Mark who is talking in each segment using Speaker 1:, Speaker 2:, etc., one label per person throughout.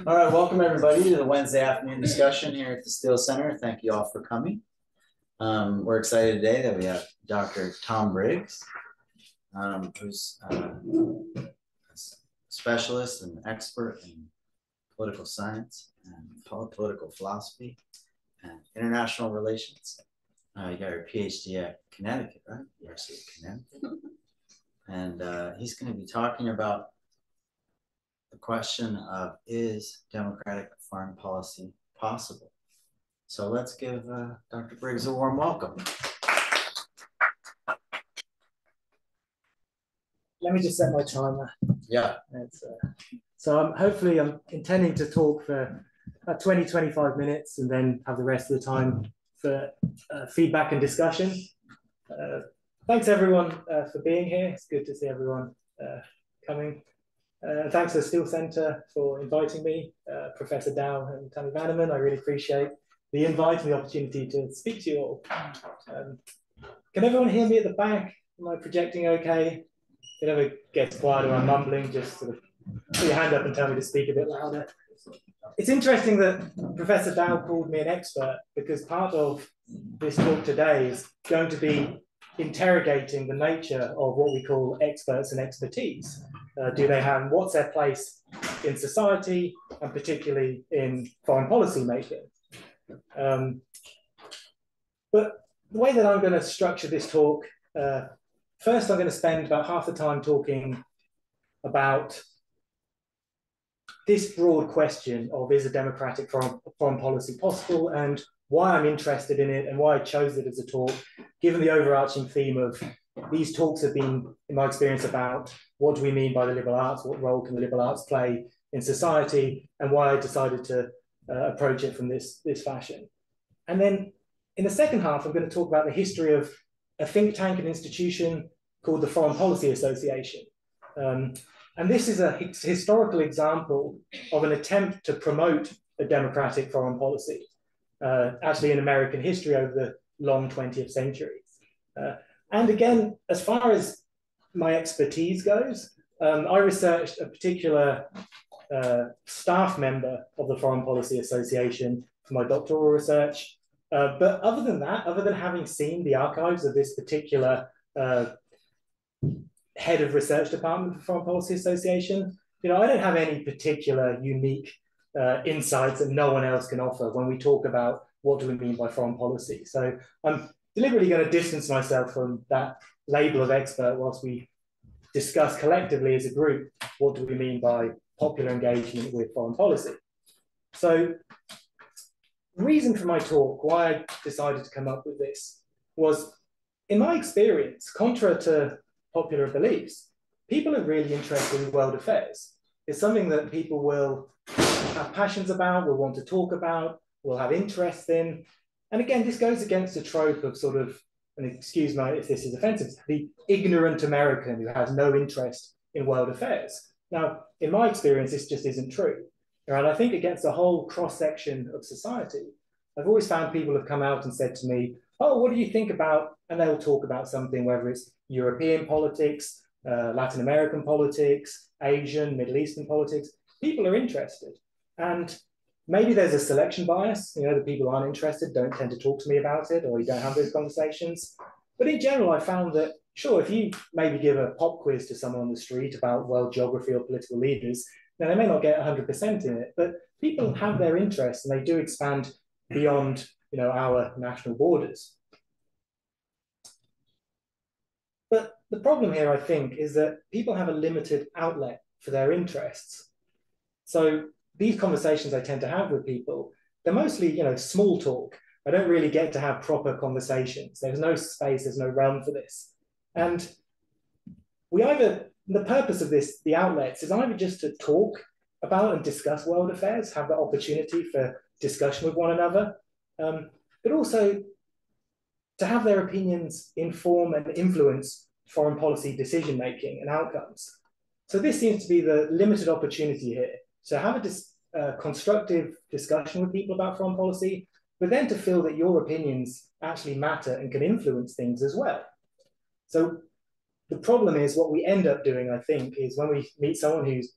Speaker 1: All right, welcome everybody to the Wednesday afternoon discussion here at the Steele Center. Thank you all for coming. We're excited today that we have Dr. Tom Briggs, who's a specialist and expert in political science and political philosophy and international relations. You got your PhD at Connecticut, right? University of Connecticut. And he's going to be talking about the question of, is democratic foreign policy possible? So let's give Dr. Briggs a warm welcome.
Speaker 2: Let me just set my timer.
Speaker 1: Yeah.
Speaker 2: So hopefully I'm intending to talk for about 20-25 minutes and then have the rest of the time for feedback and discussion. Thanks everyone for being here. It's good to see everyone coming. Thanks to the Steele Center for inviting me, Professor Dow and Tammy Vanneman. I really appreciate the invite and the opportunity to speak to you all. Can everyone hear me at the back? Am I projecting okay? If it ever gets quiet or I'm mumbling, just sort of put your hand up and tell me to speak a bit louder. It's interesting that Professor Dow called me an expert, because part of this talk today is going to be interrogating the nature of what we call experts and expertise. Do they have, what's their place in society, and particularly in foreign policy making? But the way that I'm going to structure this talk, first I'm going to spend about half the time talking about this broad question of, is a democratic foreign policy possible, and why I'm interested in it and why I chose it as a talk, given the overarching theme of these talks have been, in my experience, about what do we mean by the liberal arts, what role can the liberal arts play in society, and why I decided to approach it from this fashion. And then in the second half, I'm going to talk about the history of a think tank and institution called the Foreign Policy Association. And this is a historical example of an attempt to promote a democratic foreign policy, actually in American history over the long 20th century. And again, as far as my expertise goes, I researched a particular staff member of the Foreign Policy Association for my doctoral research. But other than that, other than having seen the archives of this particular head of research department for the Foreign Policy Association, I don't have any particular unique insights that no one else can offer when we talk about what do we mean by foreign policy. So I'm deliberately going to distance myself from that label of expert whilst we discuss collectively as a group, what do we mean by popular engagement with foreign policy. So the reason for my talk, why I decided to come up with this, was in my experience, contrary to popular beliefs, people are really interested in world affairs. It's something that people will have passions about, will want to talk about, will have interest in. And again, this goes against the trope of sort of, and excuse me if this is offensive, the ignorant American who has no interest in world affairs. Now, in my experience, this just isn't true. And I think against the whole cross-section of society, I've always found people have come out and said to me, oh, what do you think about, and they'll talk about something, whether it's European politics, Latin American politics, Asian, Middle Eastern politics. People are interested. And maybe there's a selection bias, the people aren't interested, don't tend to talk to me about it, or you don't have those conversations. But in general, I found that, sure, if you maybe give a pop quiz to someone on the street about world geography or political leaders, now they may not get 100% in it, but people have their interests and they do expand beyond, our national borders. But the problem here, I think, is that people have a limited outlet for their interests. So these conversations I tend to have with people, they're mostly, small talk. I don't really get to have proper conversations. There's no space, there's no realm for this. And the purpose of this, the outlets, is either just to talk about and discuss world affairs, have the opportunity for discussion with one another, but also to have their opinions inform and influence foreign policy decision-making and outcomes. So this seems to be the limited opportunity here. So have a constructive discussion with people about foreign policy, but then to feel that your opinions actually matter and can influence things as well. So the problem is what we end up doing, I think, is when we meet someone who's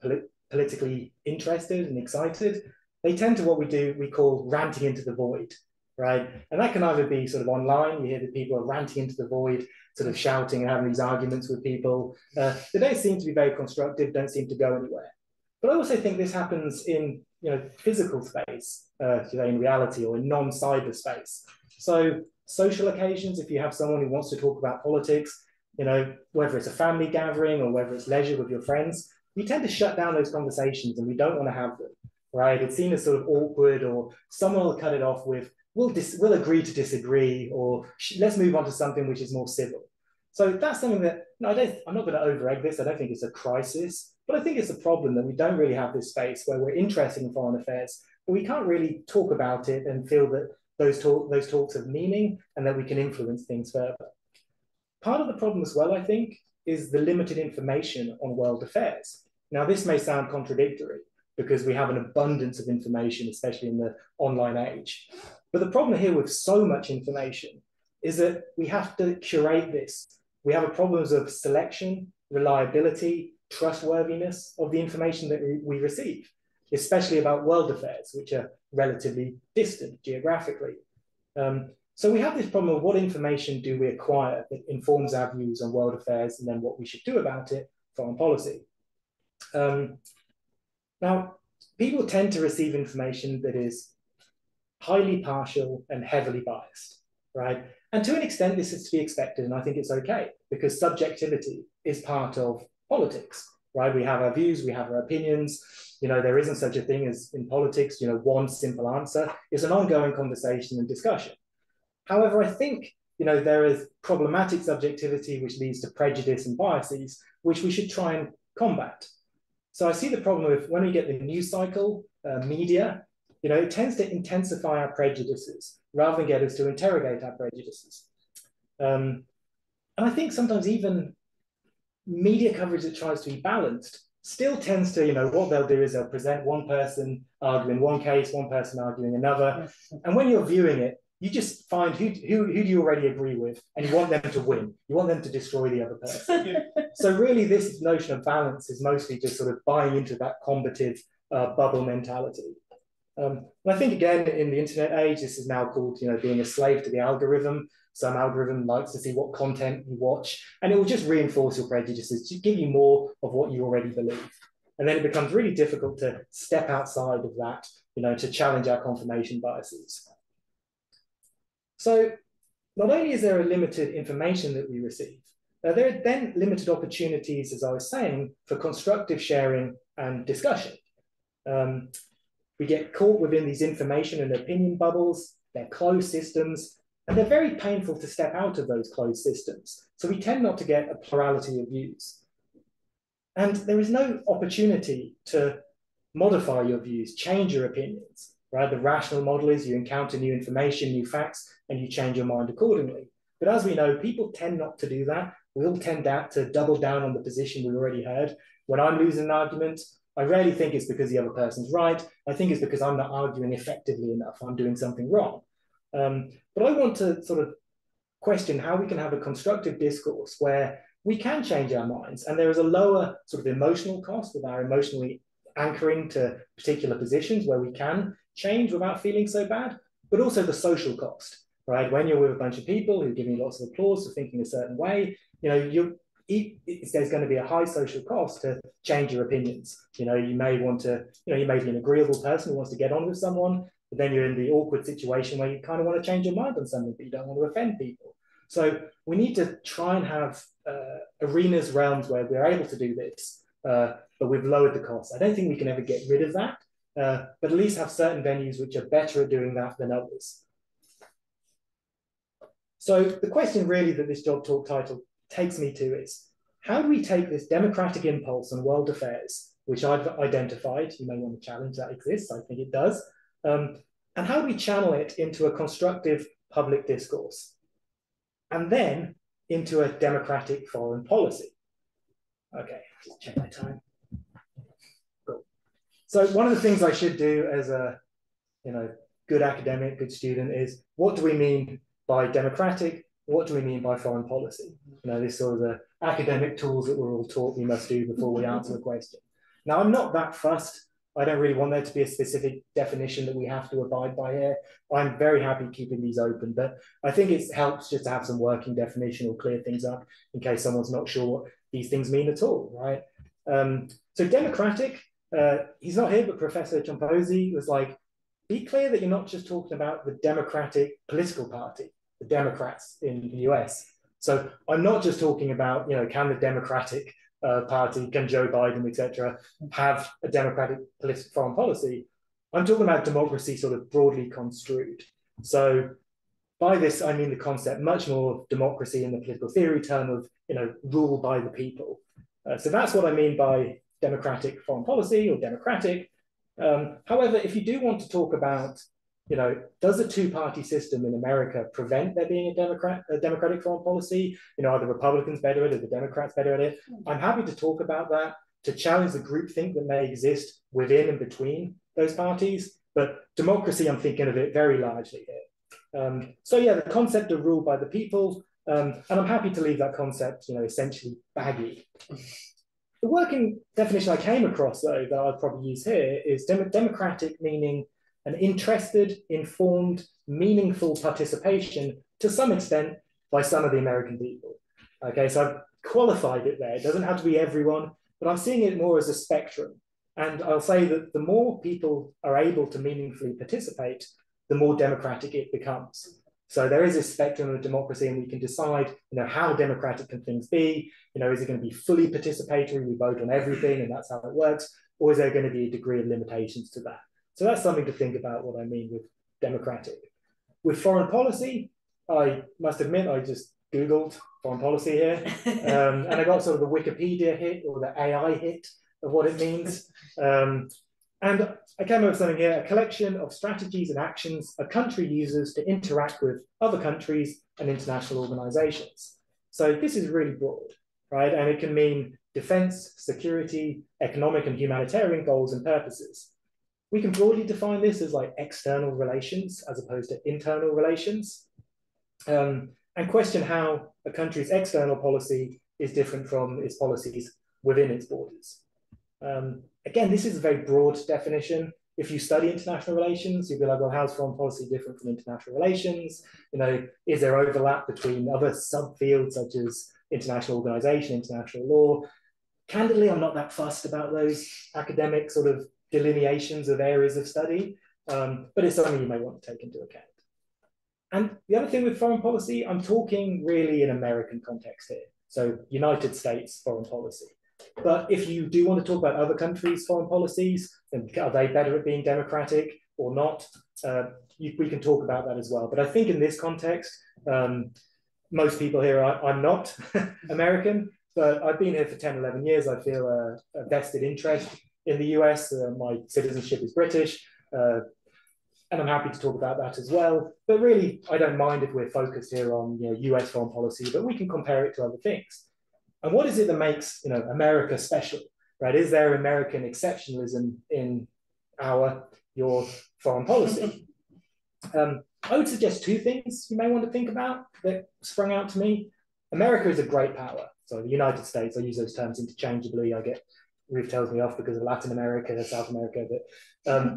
Speaker 2: politically interested and excited, they tend to what we call ranting into the void, right? And that can either be sort of online, you hear that people are ranting into the void, sort of shouting and having these arguments with people. They don't seem to be very constructive, don't seem to go anywhere. But I also think this happens in physical space, in reality, or in non-cyber space. So social occasions, if you have someone who wants to talk about politics, whether it's a family gathering or whether it's leisure with your friends, we tend to shut down those conversations and we don't want to have them, right? It's seen as sort of awkward, or someone will cut it off with, we'll agree to disagree, or let's move on to something which is more civil. So that's something that I'm not going to over-egg this. I don't think it's a crisis, but I think it's a problem that we don't really have this space where we're interested in foreign affairs, but we can't really talk about it and feel that those talks have meaning and that we can influence things further. Part of the problem as well, I think, is the limited information on world affairs. Now, this may sound contradictory because we have an abundance of information, especially in the online age. But the problem here with so much information is that we have to curate this. We have problems of selection, reliability, trustworthiness of the information that we receive, especially about world affairs, which are relatively distant geographically. So we have this problem of what information do we acquire that informs our views on world affairs and then what we should do about it, foreign policy. Now, people tend to receive information that is highly partial and heavily biased, right? And to an extent, this is to be expected, and I think it's okay, because subjectivity is part of politics, right? We have our views, we have our opinions. There isn't such a thing as in politics, one simple answer. It's an ongoing conversation and discussion. However, I think there is problematic subjectivity which leads to prejudice and biases, which we should try and combat. So I see the problem with when we get the news cycle, media, it tends to intensify our prejudices rather than get us to interrogate our prejudices. And I think sometimes even media coverage that tries to be balanced still tends to, what they'll do is they'll present one person arguing one case, one person arguing another. And when you're viewing it, you just find who do you already agree with, and you want them to win. You want them to destroy the other person. So really, this notion of balance is mostly just sort of buying into that combative bubble mentality. And I think, again, in the internet age, this is now called, being a slave to the algorithm. Some algorithm likes to see what content you watch, and it will just reinforce your prejudices, to give you more of what you already believe. And then it becomes really difficult to step outside of that, to challenge our confirmation biases. So not only is there a limited information that we receive, there are then limited opportunities, as I was saying, for constructive sharing and discussion. We get caught within these information and opinion bubbles. They're closed systems, and they're very painful to step out of those closed systems. So we tend not to get a plurality of views. And there is no opportunity to modify your views, change your opinions, right? The rational model is you encounter new information, new facts, and you change your mind accordingly. But as we know, people tend not to do that. We all tend to double down on the position we already heard. When I'm losing an argument, I rarely think it's because the other person's right. I think it's because I'm not arguing effectively enough. I'm doing something wrong. But I want to sort of question how we can have a constructive discourse where we can change our minds, and there is a lower sort of emotional cost with our emotionally anchoring to particular positions where we can change without feeling so bad, but also the social cost, right? When you're with a bunch of people who give you lots of applause for thinking a certain way, there's going to be a high social cost to change your opinions. You may want to, you may be an agreeable person who wants to get on with someone, but then you're in the awkward situation where you kind of want to change your mind on something, but you don't want to offend people. So we need to try and have arenas, realms where we're able to do this, but we've lowered the cost. I don't think we can ever get rid of that, but at least have certain venues which are better at doing that than others. So the question really that this job talk title takes me to is, how do we take this democratic impulse on world affairs, which I've identified, you may want to challenge that exists, I think it does, and how do we channel it into a constructive public discourse, and then into a democratic foreign policy? Okay, just check my time. Cool. So one of the things I should do as a good academic, good student is, what do we mean by democratic? What do we mean by foreign policy? These sort of the academic tools that we're all taught we must do before we answer the question. Now, I'm not that fussed. I don't really want there to be a specific definition that we have to abide by here. I'm very happy keeping these open, but I think it helps just to have some working definition or clear things up in case someone's not sure what these things mean at all, right? So democratic, he's not here, but Professor Chomposi was like, be clear that you're not just talking about the Democratic political party, the Democrats in the US. So I'm not just talking about, can the Democratic Party, can Joe Biden, etc., have a democratic foreign policy? I'm talking about democracy sort of broadly construed. So by this, I mean the concept much more of democracy in the political theory term of, rule by the people. So that's what I mean by democratic foreign policy or democratic. However, if you do want to talk about, does the two-party system in America prevent there being a democratic foreign policy? Are the Republicans better at it, the Democrats better at it? I'm happy to talk about that, to challenge the groupthink that may exist within and between those parties. But democracy, I'm thinking of it very largely here. So yeah, the concept of rule by the people, and I'm happy to leave that concept, essentially baggy. The working definition I came across, though, that I'd probably use here is democratic, meaning an interested, informed, meaningful participation to some extent by some of the American people. Okay, so I've qualified it there. It doesn't have to be everyone, but I'm seeing it more as a spectrum. And I'll say that the more people are able to meaningfully participate, the more democratic it becomes. So there is a spectrum of democracy, and we can decide, how democratic can things be? Is it going to be fully participatory? We vote on everything, and that's how it works, or is there going to be a degree of limitations to that? So that's something to think about. What I mean with democratic. With foreign policy, I must admit I just Googled foreign policy here, and I got sort of the Wikipedia hit or the AI hit of what it means. And I came up with something here, a collection of strategies and actions a country uses to interact with other countries and international organizations. So this is really broad, right? And it can mean defense, security, economic and humanitarian goals and purposes. We can broadly define this as like external relations as opposed to internal relations, and question how a country's external policy is different from its policies within its borders. Again, this is a very broad definition. If you study international relations, you'll be like, well, how's foreign policy different from international relations? Is there overlap between other subfields such as international organization, international law? Candidly, I'm not that fussed about those academic sort of delineations of areas of study, but it's something you may want to take into account. And the other thing with foreign policy, I'm talking really in American context here. So United States foreign policy. But if you do want to talk about other countries' foreign policies, then are they better at being democratic or not? We can talk about that as well. But I think in this context, most people here, I'm not American, but I've been here for 10, 11 years. I feel a vested interest in the US. My citizenship is British, and I'm happy to talk about that as well. But really, I don't mind if we're focused here on US foreign policy, but we can compare it to other things. And what is it that makes America special, right? Is there American exceptionalism in your foreign policy? I would suggest two things you may want to think about that sprung out to me. America is a great power. So the United States, I use those terms interchangeably. Ruth tells me off because of Latin America, South America, but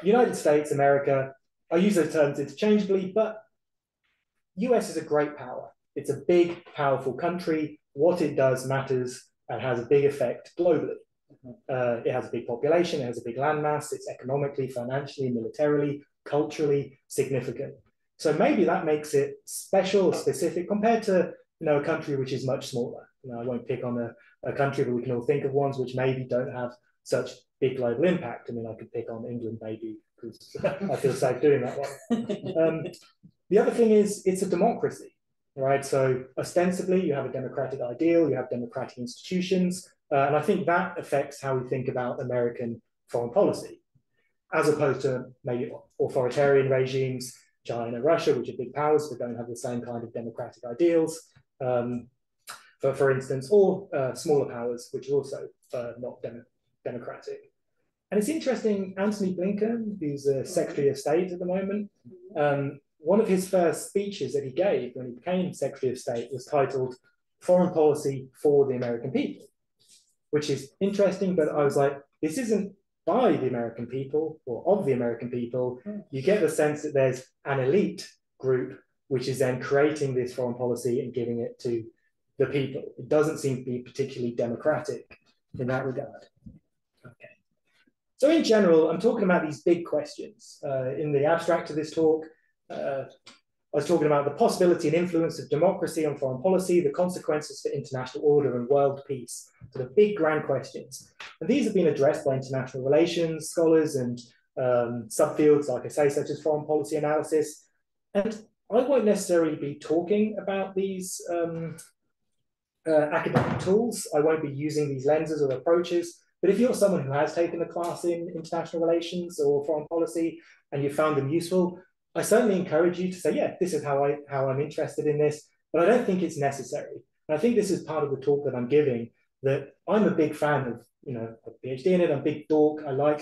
Speaker 2: United States, America, I use those terms interchangeably, but US is a great power. It's a big, powerful country. What it does matters and has a big effect globally. It has a big population, it has a big landmass, it's economically, financially, militarily, culturally significant. So maybe that makes it special or specific compared to a country which is much smaller. I won't pick on a country, but we can all think of ones which maybe don't have such big global impact. I mean, I could pick on England maybe because I feel safe doing that one. The other thing is it's a democracy, right? So ostensibly you have a democratic ideal, you have democratic institutions, and I think that affects how we think about American foreign policy, as opposed to maybe authoritarian regimes, China, Russia, which are big powers but don't have the same kind of democratic ideals, for instance, or smaller powers, which are also not democratic. And it's interesting, Antony Blinken, who's the Secretary of State at the moment, one of his first speeches that he gave when he became Secretary of State was titled Foreign Policy for the American People. which is interesting, but I was like, this isn't by the American people or of the American people. You get the sense that there's an elite group which is then creating this foreign policy and giving it to the people. It doesn't seem to be particularly democratic in that regard. Okay. So in general, I'm talking about these big questions. In the abstract of this talk, I was talking about the possibility and influence of democracy on foreign policy, the consequences for international order and world peace. So the big grand questions. And these have been addressed by international relations scholars and subfields, like I say, such as foreign policy analysis. And I won't necessarily be talking about these academic tools. I won't be using these lenses or approaches. But if you're someone who has taken a class in international relations or foreign policy and you found them useful, I certainly encourage you to say, yeah, this is how I'm interested in this, but I don't think it's necessary. And I think this is part of the talk that I'm giving, that I'm a big fan of, a PhD in it, I'm a big dork, I like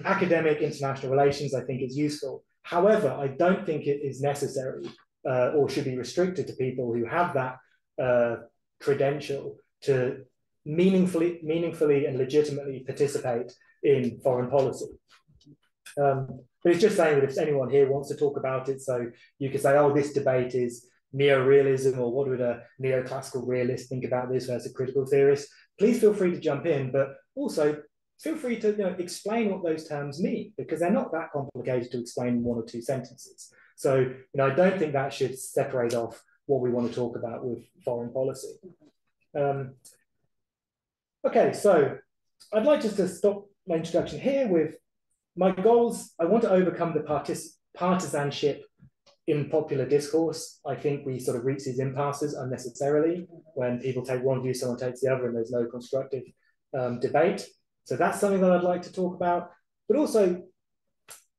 Speaker 2: academic international relations, I think it's useful. However, I don't think it is necessary or should be restricted to people who have that credential to meaningfully and legitimately participate in foreign policy. But it's just saying that if anyone here wants to talk about it, so you could say, oh, this debate is neo-realism, or what would a neoclassical realist think about this versus a critical theorist, please feel free to jump in, but also feel free to explain what those terms mean, because they're not that complicated to explain in one or two sentences. So I don't think that should separate off what we want to talk about with foreign policy. Okay, so I'd like just to stop my introduction here with my goals. I want to overcome the partisanship in popular discourse. I think we sort of reach these impasses unnecessarily when people take one view, someone takes the other, and there's no constructive debate. So that's something that I'd like to talk about. But also,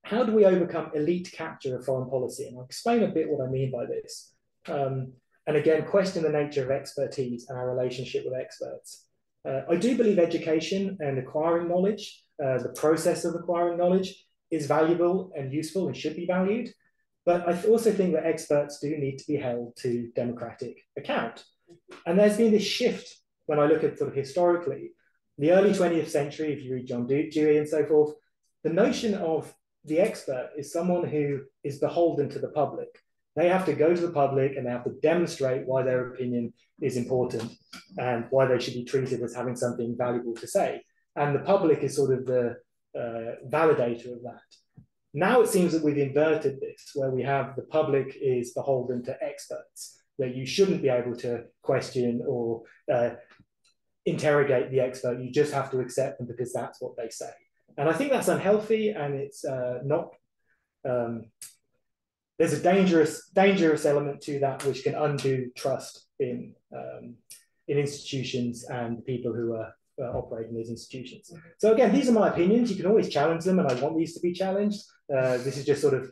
Speaker 2: how do we overcome elite capture of foreign policy? And I'll explain a bit what I mean by this. And again, question the nature of expertise and our relationship with experts. I do believe education and acquiring knowledge, the process of acquiring knowledge, is valuable and useful and should be valued. But I also think that experts do need to be held to democratic account. And there's been this shift when I look at sort of historically, the early 20th century, if you read John Dewey and so forth, the notion of the expert is someone who is beholden to the public. They have to go to the public and they have to demonstrate why their opinion is important and why they should be treated as having something valuable to say. And the public is sort of the validator of that. Now it seems that we've inverted this, where we have the public is beholden to experts, that you shouldn't be able to question or interrogate the expert. You just have to accept them because that's what they say. And I think that's unhealthy, and it's not... there's a dangerous element to that which can undo trust in institutions and people who are operating these institutions. So again, these are my opinions. You can always challenge them, and I want these to be challenged. This is just sort of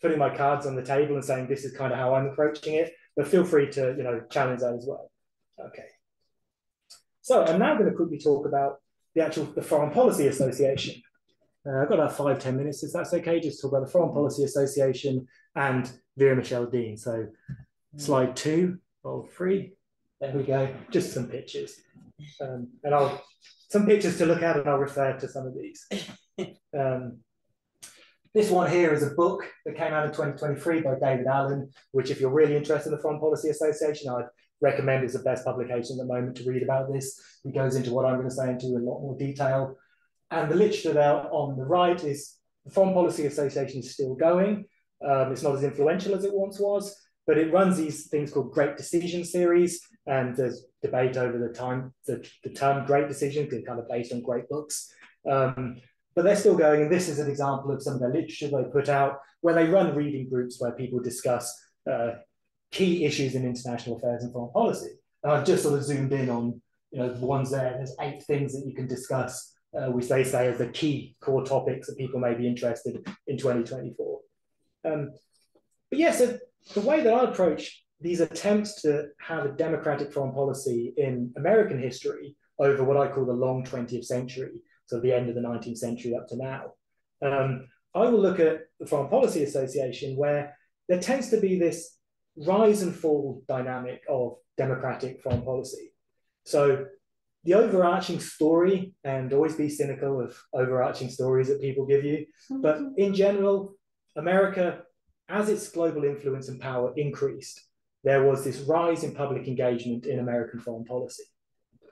Speaker 2: putting my cards on the table and saying this is kind of how I'm approaching it, but feel free to challenge that as well. Okay. So I'm now going to quickly talk about the Foreign Policy Association. I've got about 5-10 minutes, if that's okay, just talk about the Foreign Policy Association and Vera Michelle Dean. So slide 2 of 3. There we go. Just some pictures. And some pictures to look at, and I'll refer to some of these. This one here is a book that came out in 2023 by David Allen, which if you're really interested in the Foreign Policy Association, I'd recommend is the best publication at the moment to read about this. It goes into what I'm going to say into a lot more detail. And the literature there on the right is the Foreign Policy Association is still going. It's not as influential as it once was, but it runs these things called Great Decision series, and there's debate over the term Great Decision, because it's kind of based on great books. But they're still going, and this is an example of some of the literature they put out, where they run reading groups where people discuss key issues in international affairs and foreign policy. And I've just sort of zoomed in on the ones there. There's 8 things that you can discuss, which they say are the key core topics that people may be interested in 2024. But yeah, so the way that I approach these attempts to have a democratic foreign policy in American history over what I call the long 20th century, so the end of the 19th century up to now, I will look at the Foreign Policy Association, where there tends to be this rise and fall dynamic of democratic foreign policy. So the overarching story, and always be cynical of overarching stories that people give you, but in general, America, as its global influence and power increased, there was this rise in public engagement in American foreign policy.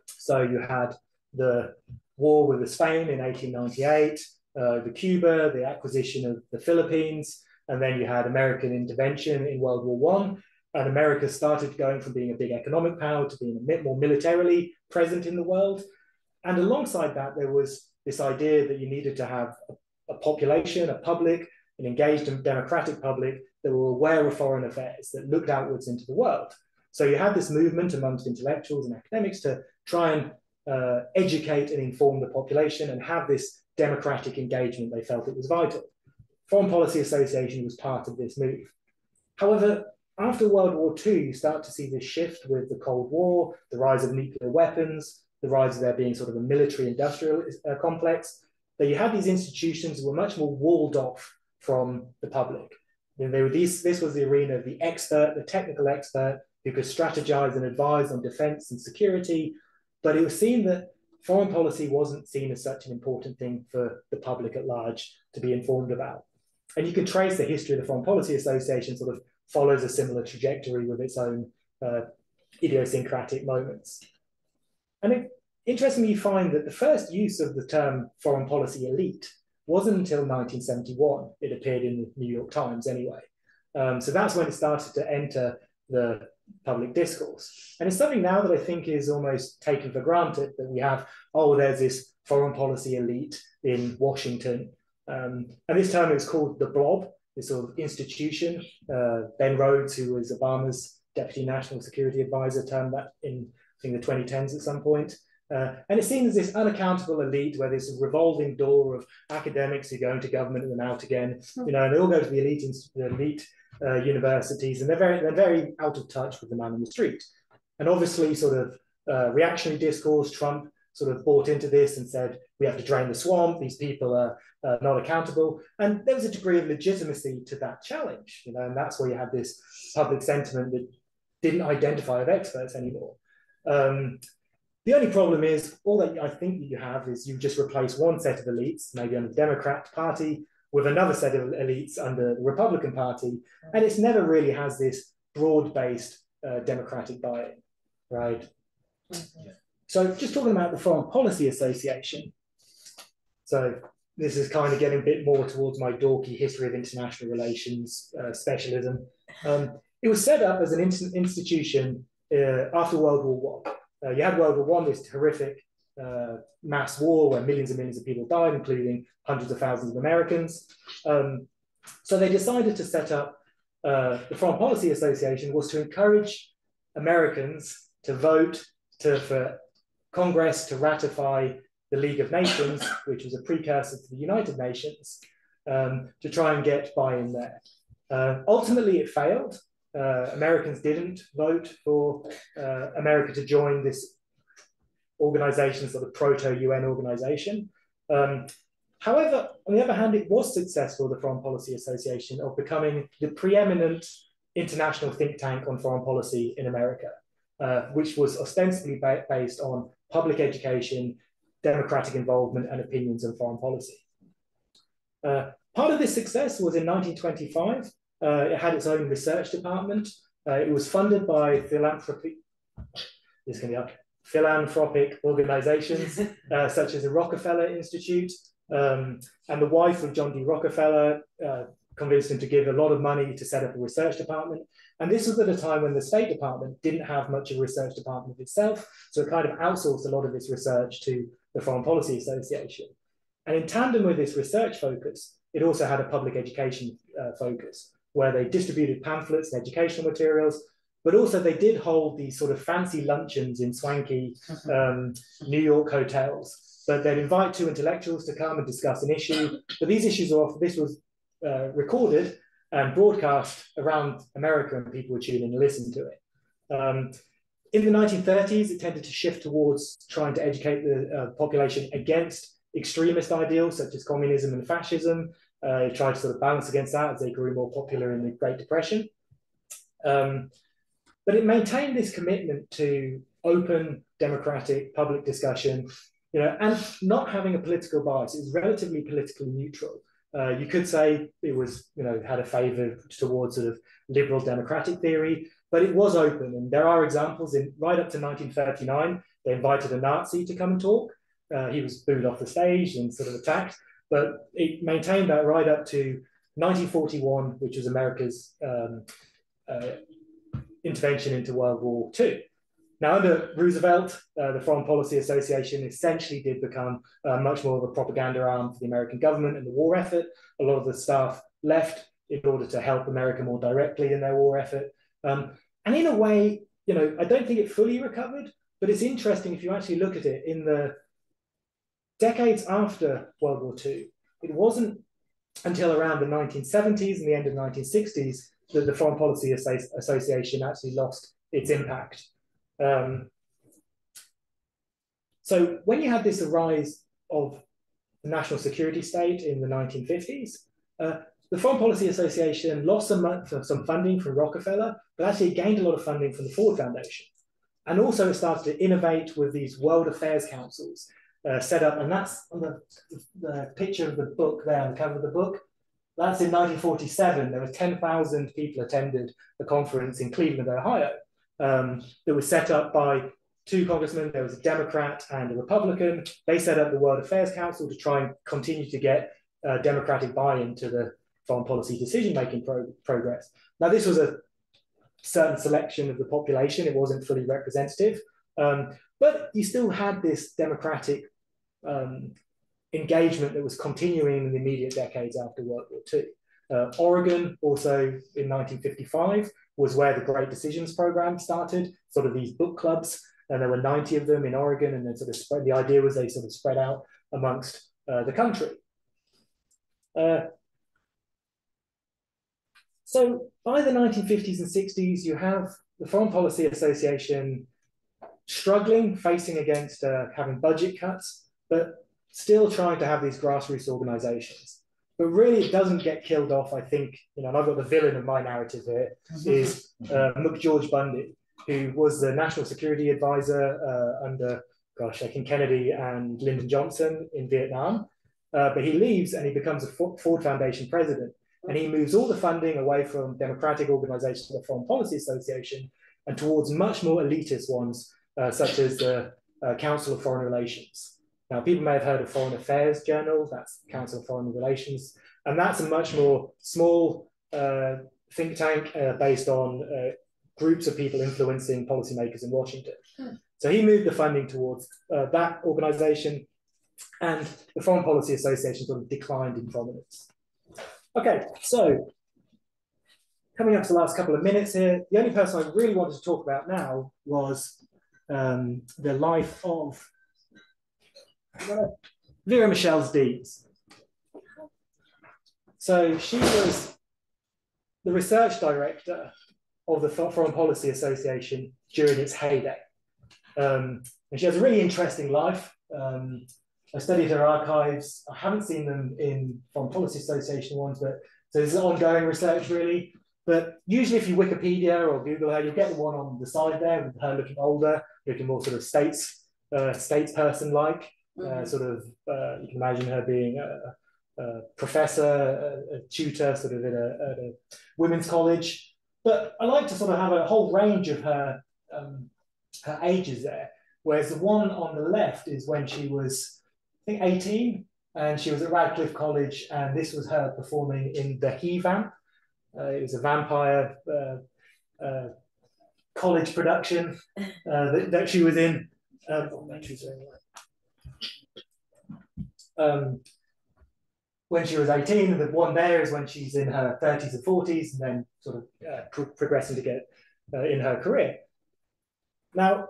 Speaker 2: So you had the war with Spain in 1898, the Cuba, the acquisition of the Philippines, and then you had American intervention in World War I. And America started going from being a big economic power to being a bit more militarily present in the world. And alongside that, there was this idea that you needed to have a population, a public, an engaged and democratic public that were aware of foreign affairs, that looked outwards into the world. So you had this movement amongst intellectuals and academics to try and educate and inform the population and have this democratic engagement. They felt it was vital. Foreign Policy Association was part of this move. However, after World War II, you start to see this shift with the Cold War, the rise of nuclear weapons, the rise of there being sort of a military-industrial complex, that you had these institutions that were much more walled off from the public. This was the arena of the expert, the technical expert, who could strategize and advise on defense and security, but it was seen that foreign policy wasn't seen as such an important thing for the public at large to be informed about. And you can trace the history of the Foreign Policy Association sort of follows a similar trajectory with its own idiosyncratic moments. And interestingly, you find that the first use of the term foreign policy elite wasn't until 1971. It appeared in the New York Times anyway. So that's when it started to enter the public discourse. And it's something now that I think is almost taken for granted, that we have, oh, there's this foreign policy elite in Washington. And this term is called the blob, this sort of institution. Ben Rhodes, who was Obama's Deputy National Security Advisor, termed that in, I think, the 2010s at some point. And it's seen as this unaccountable elite where there's a revolving door of academics who go into government and then out again, you know, and they all go to the elite universities, and they're very out of touch with the man on the street. And obviously, sort of reactionary discourse, Trump sort of bought into this and said, we have to drain the swamp, these people are not accountable. And there was a degree of legitimacy to that challenge, you know, and that's where you had this public sentiment that didn't identify with experts anymore. The only problem is, all that I think that you have is you just replace one set of elites, maybe under the Democrat Party, with another set of elites under the Republican Party, and it's never really has this broad-based democratic buy-in, right? Mm-hmm. So just talking about the Foreign Policy Association. So this is kind of getting a bit more towards my dorky history of international relations specialism. It was set up as an institution after World War I. You had World War I, this horrific mass war where millions and millions of people died, including hundreds of thousands of Americans. So they decided to set up the Foreign Policy Association was to encourage Americans to vote for Congress to ratify the League of Nations, which was a precursor to the United Nations, to try and get buy-in there. Ultimately, it failed. Americans didn't vote for America to join this organization, sort of proto-UN organization. However, on the other hand, it was successful, the Foreign Policy Association, of becoming the preeminent international think tank on foreign policy in America, which was ostensibly based on public education, democratic involvement, and opinions on foreign policy. Part of this success was in 1925. It had its own research department. It was funded by philanthropic organizations, such as the Rockefeller Institute. And the wife of John D. Rockefeller convinced him to give a lot of money to set up a research department. And this was at a time when the State Department didn't have much of a research department itself. So it kind of outsourced a lot of its research to the Foreign Policy Association. And in tandem with this research focus, it also had a public education focus, where they distributed pamphlets and educational materials, but also they did hold these sort of fancy luncheons in swanky New York hotels. But they'd invite two intellectuals to come and discuss an issue. But these issues this was recorded and broadcast around America, and people would tune in and listen to it. In the 1930s, it tended to shift towards trying to educate the population against extremist ideals such as communism and fascism. It tried to sort of balance against that as they grew more popular in the Great Depression. But it maintained this commitment to open democratic public discussion, and not having a political bias. It was relatively politically neutral. You could say it was, had a favor towards sort of liberal democratic theory, but it was open. And there are examples right up to 1939, they invited a Nazi to come and talk. He was booed off the stage and sort of attacked, but it maintained that right up to 1941, which was America's intervention into World War II. Now, under Roosevelt, the Foreign Policy Association essentially did become much more of a propaganda arm for the American government and the war effort. A lot of the staff left in order to help America more directly in their war effort. And in a way, I don't think it fully recovered, but it's interesting if you actually look at it in the decades after World War II. It wasn't until around the 1970s and the end of the 1960s that the Foreign Policy Association actually lost its impact. So when you had this rise of the national security state in the 1950s, the Foreign Policy Association lost some funding from Rockefeller, but actually gained a lot of funding from the Ford Foundation. And also it started to innovate with these World Affairs Councils set up, and that's on the picture of the book there, on the cover of the book. That's in 1947. There were 10,000 people attended the conference in Cleveland, Ohio, that was set up by two congressmen. There was a Democrat and a Republican. They set up the World Affairs Council to try and continue to get democratic buy-in to the foreign policy decision-making progress. Now, this was a certain selection of the population. It wasn't fully representative, but you still had this democratic engagement that was continuing in the immediate decades after World War II. Oregon, also in 1955, was where the Great Decisions program started, sort of these book clubs, and there were 90 of them in Oregon, and then sort of spread, the idea was they sort of spread out amongst the country. So by the 1950s and 60s, you have the Foreign Policy Association struggling, facing against having budget cuts, but still trying to have these grassroots organizations. But really, it doesn't get killed off, I think, and I've got the villain of my narrative here, is McGeorge Bundy, who was the national security advisor under, I think Kennedy and Lyndon Johnson in Vietnam. But he leaves and he becomes a Ford Foundation president. And he moves all the funding away from democratic organizations like the Foreign Policy Association and towards much more elitist ones, such as the Council of Foreign Relations. Now, people may have heard of Foreign Affairs Journal, that's Council of Foreign Relations, and that's a much more small think tank based on groups of people influencing policymakers in Washington. So he moved the funding towards that organization, and the Foreign Policy Association sort of declined in prominence. Okay, so coming up to the last couple of minutes here, the only person I really wanted to talk about now was the life of Vera Michelle Deeds. So she was the research director of the Foreign Policy Association during its heyday. And she has a really interesting life. I studied her archives. I haven't seen them in Foreign Policy Association ones, but so this is ongoing research really. But usually if you Wikipedia or Google her, you'll get the one on the side there with her looking older, looking more sort of statesperson-like. Sort of, you can imagine her being a professor, a tutor, sort of at a women's college. But I like to sort of have a whole range of her ages there. Whereas the one on the left is when she was, I think, 18, and she was at Radcliffe College, and this was her performing in the He Vamp. It was a vampire college production that she was in. When she was 18, the one there is when she's in her 30s and 40s, and then sort of progressing to get in her career. Now,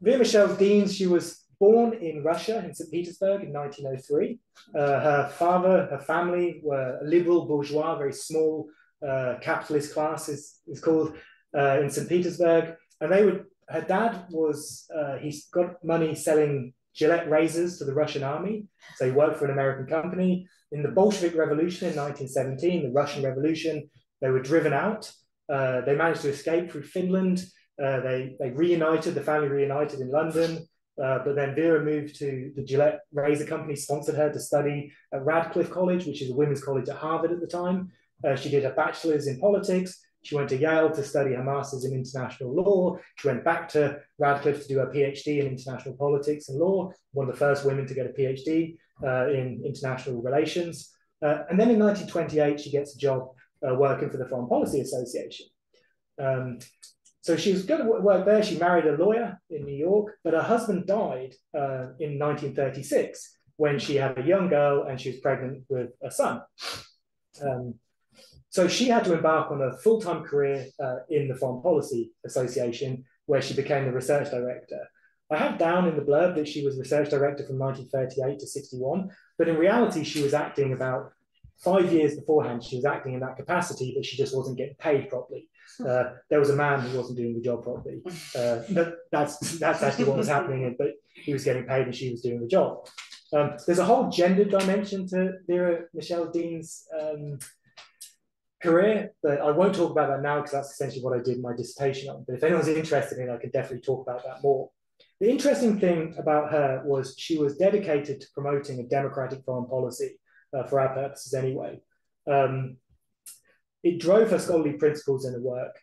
Speaker 2: Vera Michelle Deans, she was born in Russia, in St. Petersburg in 1903. Her father, her family were a liberal bourgeois, very small capitalist class is called in St. Petersburg. And her dad was, he's got money selling Gillette razors to the Russian army. So he worked for an American company. In the Bolshevik Revolution in 1917, the Russian Revolution, they were driven out. They managed to escape through Finland. They reunited, the family reunited in London, but then Vera moved to the Gillette Razor Company, sponsored her to study at Radcliffe College, which is a women's college at Harvard at the time. She did a bachelor's in politics. She went to Yale to study her master's in international law. She went back to Radcliffe to do a PhD in international politics and law, one of the first women to get a PhD in international relations. And then in 1928, she gets a job working for the Foreign Policy Association. So she was going to work there. She married a lawyer in New York, but her husband died in 1936 when she had a young girl and she was pregnant with a son. So she had to embark on a full-time career in the Foreign Policy Association, where she became the research director. I have down in the blurb that she was research director from 1938 to 61, but in reality, she was acting about 5 years beforehand. She was acting in that capacity, but she just wasn't getting paid properly. There was a man who wasn't doing the job properly. That's actually what was happening, but he was getting paid and she was doing the job. There's a whole gender dimension to Vera Michelle Dean's career, but I won't talk about that now because that's essentially what I did my dissertation on. But if anyone's interested in it, I can definitely talk about that more. The interesting thing about her was she was dedicated to promoting a democratic foreign policy, for our purposes anyway. It drove her scholarly principles in her work.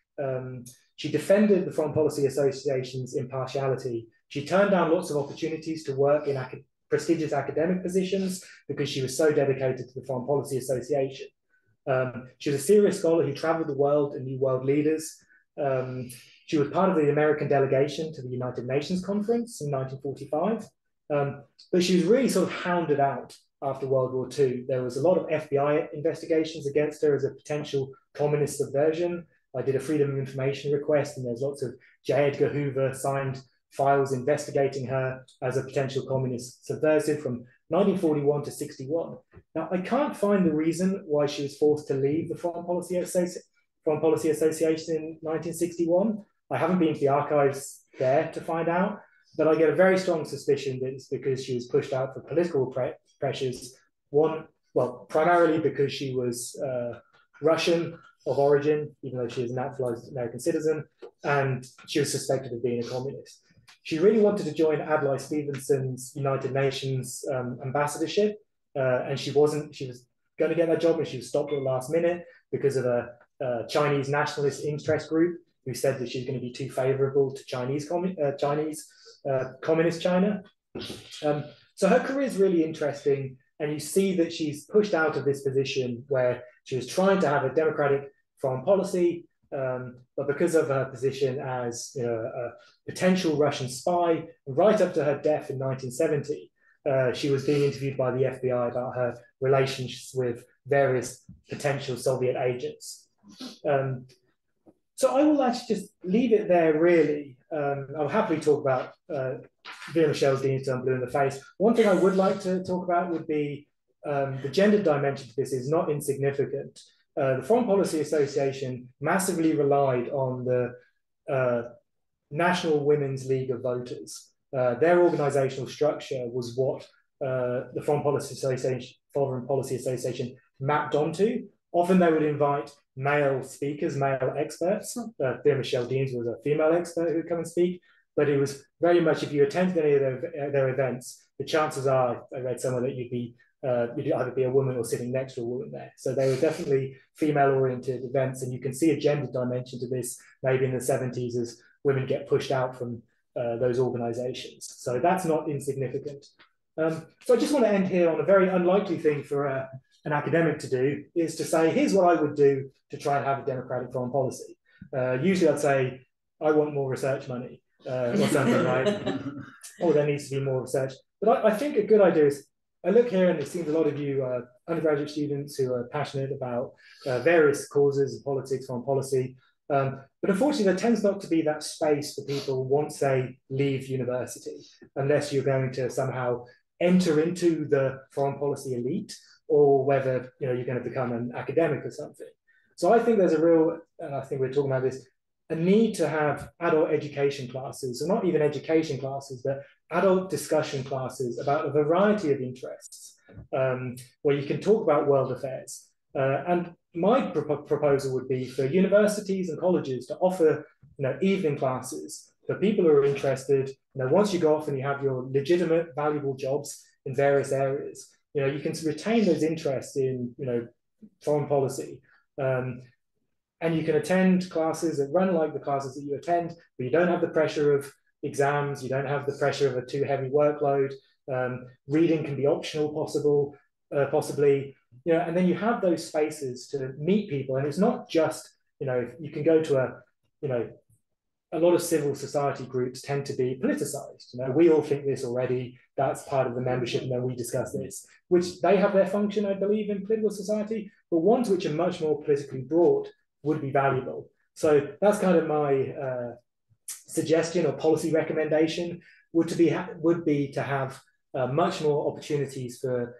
Speaker 2: She defended the Foreign Policy Association's impartiality. She turned down lots of opportunities to work in prestigious academic positions because she was so dedicated to the Foreign Policy Association. She was a serious scholar who traveled the world and knew world leaders. She was part of the American delegation to the United Nations Conference in 1945. But she was really sort of hounded out after World War II. There was a lot of FBI investigations against her as a potential communist subversion. I did a Freedom of Information request, and there's lots of J. Edgar Hoover signed files investigating her as a potential communist subversive from 1941 to 61. Now, I can't find the reason why she was forced to leave the Foreign Policy Association in 1961. I haven't been to the archives there to find out, but I get a very strong suspicion that it's because she was pushed out for political pressures. One, well, primarily because she was Russian of origin, even though she is a naturalized American citizen, and she was suspected of being a communist. She really wanted to join Adlai Stevenson's United Nations ambassadorship, and she was going to get that job, and she was stopped at the last minute because of a Chinese nationalist interest group who said that she was going to be too favorable to communist China. So her career is really interesting, and you see that she's pushed out of this position where she was trying to have a democratic foreign policy, but because of her position as a potential Russian spy, right up to her death in 1970, she was being interviewed by the FBI about her relations with various potential Soviet agents. So I will actually just leave it there, really. I'll happily talk about Vera Michelle Dean's done Blue in the Face. One thing I would like to talk about would be the gender dimension to this is not insignificant. The Foreign Policy Association massively relied on the National Women's League of Voters. Their organizational structure was what the Foreign Policy Association mapped onto. Often they would invite male speakers, male experts. Vera Michelle Dean's was a female expert who would come and speak, but it was very much, if you attended any of their events, the chances are, I read somewhere that you'd either be a woman or sitting next to a woman there. So they were definitely female-oriented events, and you can see a gender dimension to this maybe in the 70s as women get pushed out from those organizations. So that's not insignificant. So I just want to end here on a very unlikely thing for an academic to do, is to say, here's what I would do to try and have a democratic foreign policy. Usually I'd say, I want more research money or something, right? Or there needs to be more research. But I think a good idea is, I look here and it seems a lot of you are undergraduate students who are passionate about various causes, politics, foreign policy. But unfortunately, there tends not to be that space for people once they leave university, unless you're going to somehow enter into the foreign policy elite, or whether you're going to become an academic or something. So I think there's a real, and I think we're talking about this, a need to have adult education classes, or not even education classes, but adult discussion classes about a variety of interests, where you can talk about world affairs. And my proposal would be for universities and colleges to offer, evening classes for people who are interested. Once you go off and you have your legitimate, valuable jobs in various areas, you can retain those interests in, foreign policy. And you can attend classes that run like the classes that you attend, but you don't have the pressure of exams, you don't have the pressure of a too heavy workload. Reading can be optional, possibly, and then you have those spaces to meet people. And it's not just, you can go to a lot of civil society groups tend to be politicized. We all think this already. That's part of the membership, and then we discuss this, which they have their function, I believe, in political society, but ones which are much more politically broad would be valuable. So that's kind of my suggestion or policy recommendation would be to have much more opportunities for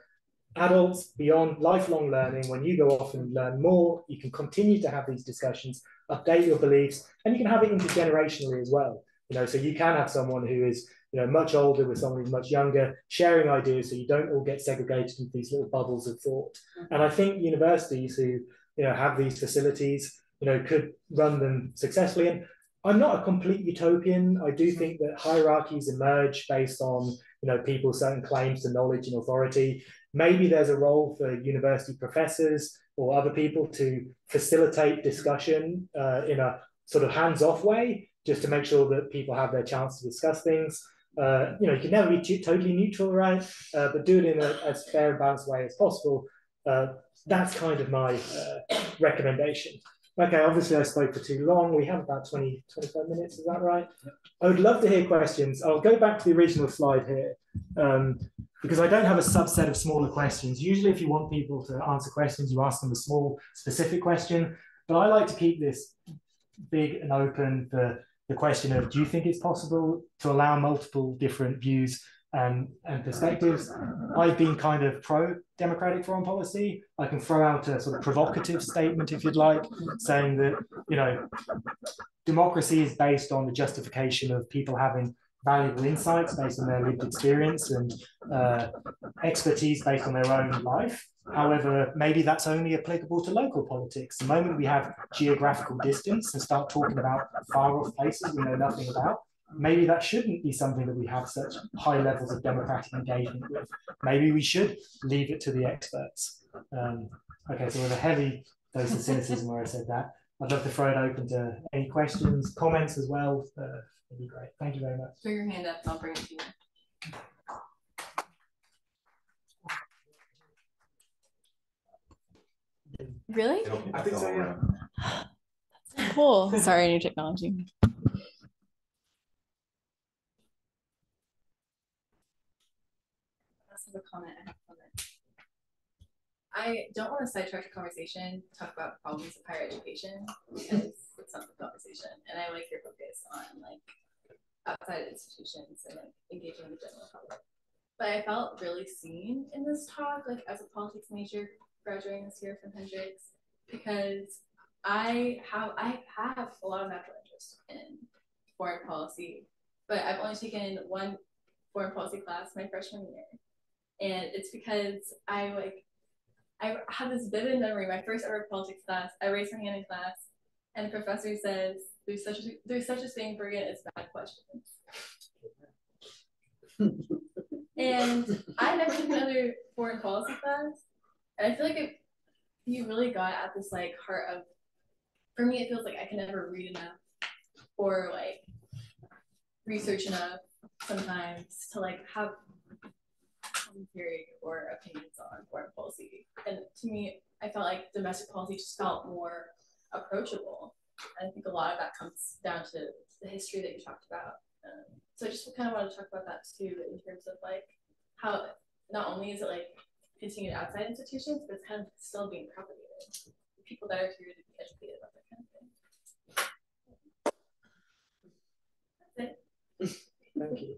Speaker 2: adults beyond lifelong learning. When you go off and learn more, you can continue to have these discussions, update your beliefs, and you can have it intergenerationally as well. So you can have someone who is much older with someone who's much younger, sharing ideas, so you don't all get segregated into these little bubbles of thought. And I think universities who have these facilities, could run them successfully. And I'm not a complete utopian. I do think that hierarchies emerge based on people's certain claims to knowledge and authority. Maybe there's a role for university professors or other people to facilitate discussion in a sort of hands-off way, just to make sure that people have their chance to discuss things. You can never be totally neutral, right? But do it in as fair and balanced way as possible. That's kind of my recommendation. Okay, obviously I spoke for too long. We have about 25 minutes, is that right? I would love to hear questions. I'll go back to the original slide here, because I don't have a subset of smaller questions. Usually if you want people to answer questions, you ask them a small, specific question. But I like to keep this big and open for the question of, do you think it's possible to allow multiple different views and perspectives? I've been kind of pro-democratic foreign policy. I can throw out a sort of provocative statement, if you'd like, saying that, democracy is based on the justification of people having valuable insights based on their lived experience and expertise based on their own life. However, maybe that's only applicable to local politics. The moment we have geographical distance and start talking about far-off places we know nothing about, maybe that shouldn't be something that we have such high levels of democratic engagement with. Maybe we should leave it to the experts. Okay, so with a heavy dose of cynicism where I said that, I'd love to throw it open to any questions, comments as well. That'd be great. Thank you very much.
Speaker 3: Put your hand up and I'll bring it to you. Really?
Speaker 2: I think so, yeah.
Speaker 3: That's cool. Sorry, new technology. A comment. I don't want to sidetrack the conversation, talk about problems of higher education, because it's not the conversation. And I like your focus on like outside institutions and like engaging the general public. But I felt really seen in this talk, like as a politics major graduating this year from Hendrix, because I have a lot of natural interest in foreign policy, but I've only taken one foreign policy class my freshman year. And it's because I have this vivid memory. My first ever politics class, I raised my hand in class, and the professor says, "There's such a thing, Brigham, it's bad questions." And I never took another foreign policy class, and I feel like you really got at this like heart of. For me, it feels like I can never read enough or like research enough sometimes to like have theory or opinions on foreign policy. And to me, I felt like domestic policy just felt more approachable. And I think a lot of that comes down to the history that you talked about. So I just kind of want to talk about that too, in terms of like how not only is it like continued outside institutions, but it's kind of still being propagated. People that are here to be educated about that kind of thing. That's it.
Speaker 2: Thank you.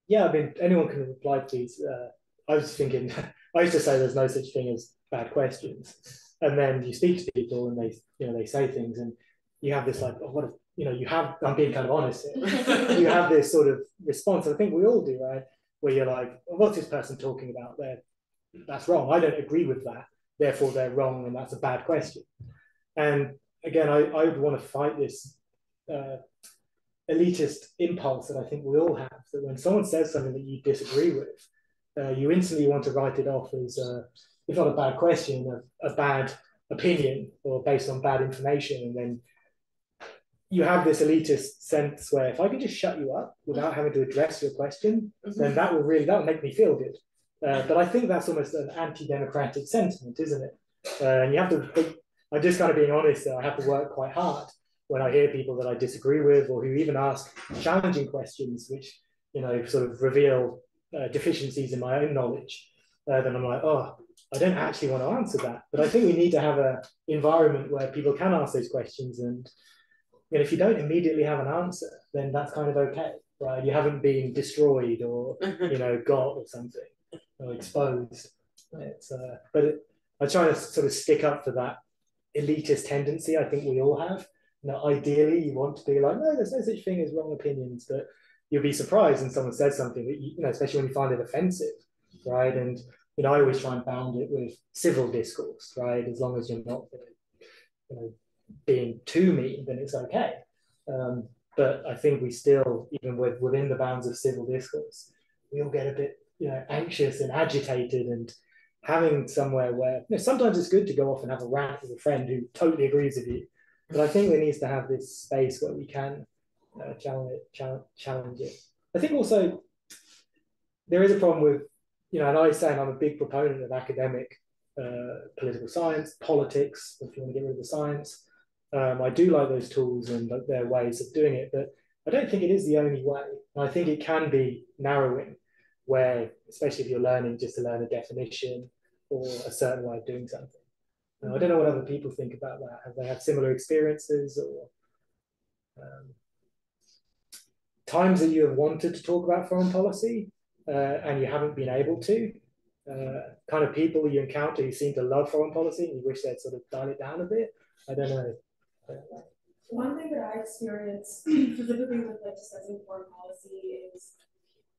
Speaker 2: Yeah, I mean, anyone can reply to these. I was thinking, I used to say there's no such thing as bad questions, and then you speak to people and they say things, and you have this like, oh, what if, I'm being kind of honest here. You have this sort of response. I think we all do, right? Where you're like, well, what's this person talking about? that's wrong. I don't agree with that. Therefore, they're wrong, and that's a bad question. And again, I would want to fight this elitist impulse that I think we all have, that when someone says something that you disagree with, you instantly want to write it off as, if not a bad question, a bad opinion or based on bad information. And then you have this elitist sense where if I can just shut you up without having to address your question, then that will make me feel good. But I think that's almost an anti-democratic sentiment, isn't it? And you have to, I'm just kind of being honest that I have to work quite hard when I hear people that I disagree with or who even ask challenging questions, which, sort of reveal deficiencies in my own knowledge. Then I'm like, oh, I don't actually want to answer that. But I think we need to have an environment where people can ask those questions. And if you don't immediately have an answer, then that's kind of okay, right? You haven't been destroyed or, got or something, or exposed. I try to sort of stick up for that elitist tendency I think we all have. Ideally, you want to be like, no, there's no such thing as wrong opinions, but you'll be surprised when someone says something that, especially when you find it offensive, right? And, I always try and bound it with civil discourse, right? As long as you're not, being too mean, then it's okay. But I think we still, even within the bounds of civil discourse, we all get a bit, anxious and agitated, and having somewhere where sometimes it's good to go off and have a rant with a friend who totally agrees with you. But I think there needs to have this space where we can challenge it. I think also there is a problem with, and I was saying I'm a big proponent of academic political science, politics, if you want to get rid of the science. I do like those tools and their ways of doing it, but I don't think it is the only way. And I think it can be narrowing, where, especially if you're learning just to learn a definition or a certain way of doing something. I don't know what other people think about that. Have they had similar experiences or times that you have wanted to talk about foreign policy and you haven't been able to? Kind of people you encounter who seem to love foreign policy and you wish they'd sort of dial it down a bit? I don't know.
Speaker 4: One thing that I experience specifically with discussing foreign policy is